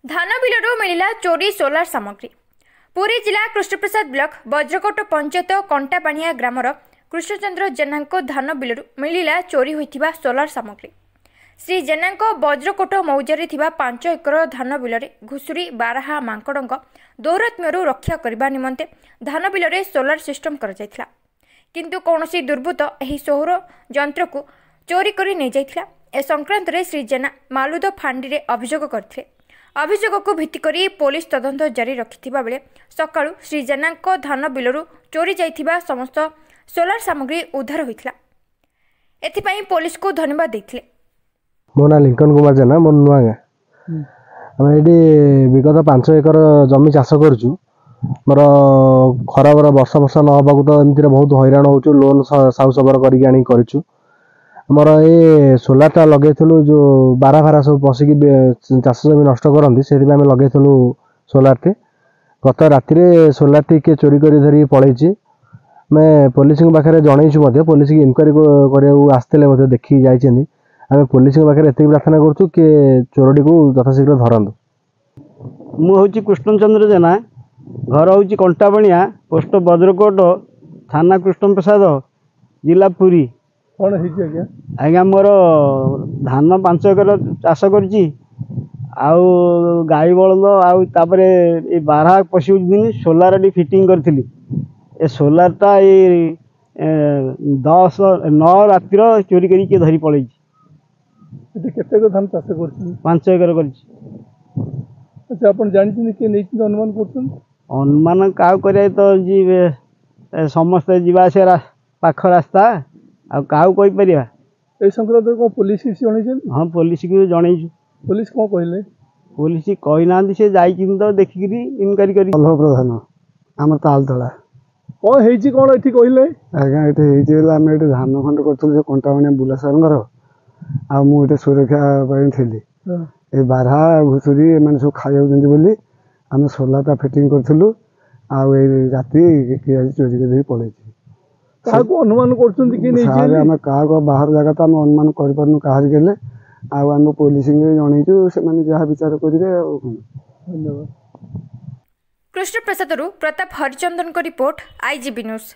धान बिलरू मिला चोरी सोलार सामग्री। पुरी जिला कृष्णप्रसाद ब्लॉक वज्रकोट पंचायत कंटापाणिया ग्रामर कृष्णचंद्र जेना धान बिलरू मिला चोरी होता सोलार सामग्री। श्री जेना वज्रकोट मौजारे 5 एकर धान बिल घुषुरी बारहा मांकड़ दौरात्म्यू रक्षा करने निमंते धान बिल सोलार सिस्टम कर किंतु कौनसी दुर्बृत्त एही सौर यंत्र को चोरी कर नहीं जाइथिला। ए संक्रांत रे श्री जेना मालुद फांडी रे अभियोग करथिले। अभियोग को भित्ति करी पुलिस तदंत जारी रखिथिबा बेले सकाळु श्री जेना धान बिलरू चोरी जाइथिबा समस्त सोलार सामग्री उद्धार होइथिला। एथिपई पुलिस को धन्यवाद दैथिले। मो ना लिंकन कुमार जेना मो नुआगा हम एडी विगत 5 एकर जमी चाष करछु। मोर खराबर वर्षा वर्षा न हबाकू तो एमती बहुत हैरान होचु। लोन साउ सबर करिक आनी करछु। मोर ए सोलारटा लगेइथलु जो बारा भारा सब पसिक चाष जमी नष्ट करंती से आम लगेइथलु सोलारटी। गत राति रे सोलारटी के चोरी करी धरी पळैछि। मैं पुलिस पाखे जनईछु मध्य पुलिस की इनक्वारी करिया आस्ते मध्य देखि जाइछन्ती। आम पुलिस पाखे एतिक प्रार्थना करछु कि चोरटी को यथाशीघ्र धरंतु। मु होछि कृष्णचंद्र जेना, घर होछि कंटापाणिया, पोस्ट वज्रकोट, थाना कृष्णप्रसाद, जिला पुरी। कौन है आज्ञा? आज्ञा मोर धान 5 एकर चाष करछि। आउ गाई बलद आउ तापरे ए 12 पशु दिन सोलार डी फिटिंग करथिली। ए सोलारटा ए 10-9 रातिर चोरी करी के धरी पळैछि। एते केते को धान चाष करछि? 5 एकर करछि। अच्छा, अपन जानिछिन के नै अनुमान करछन? अनुमान का करे तो जी समस्त जीवा से पाख रास्ता आ काउ कोइ परिया। ए संक्रांत को पुलिस की जणैछन? हां, पुलिस की जणैछु। पुलिस को कहले? पुलिस कहि नांदी से जाइकिन तो देखिकरी इनक्वारी करी। अल्लाह प्रधान हमर तालतला को हेछि कोन एठी कहले? आज्ञा एठी हेछि हम एठी धान खंड करथुल जे कंटापाणिया बुला सरंगर आ मु एठी सुरक्षा पई थिली। ए बारहा घुसुरी माने सब खाइउ जंदी बोली हम सोलारटा फिटिंग करथुलु। आ ए राति के चोरी के धरी पळैछि। का को अनुमान करछन कि नै जे? सारे हम का को बाहर जगह त हम अनुमान कर परनु काहर गेले। आ हम पुलिस के जणैछु से माने जहा विचार करिवे। धन्यवाद। कृष्णप्रसाद प्रताप हरिचंदन को रिपोर्ट, IGB न्यूज।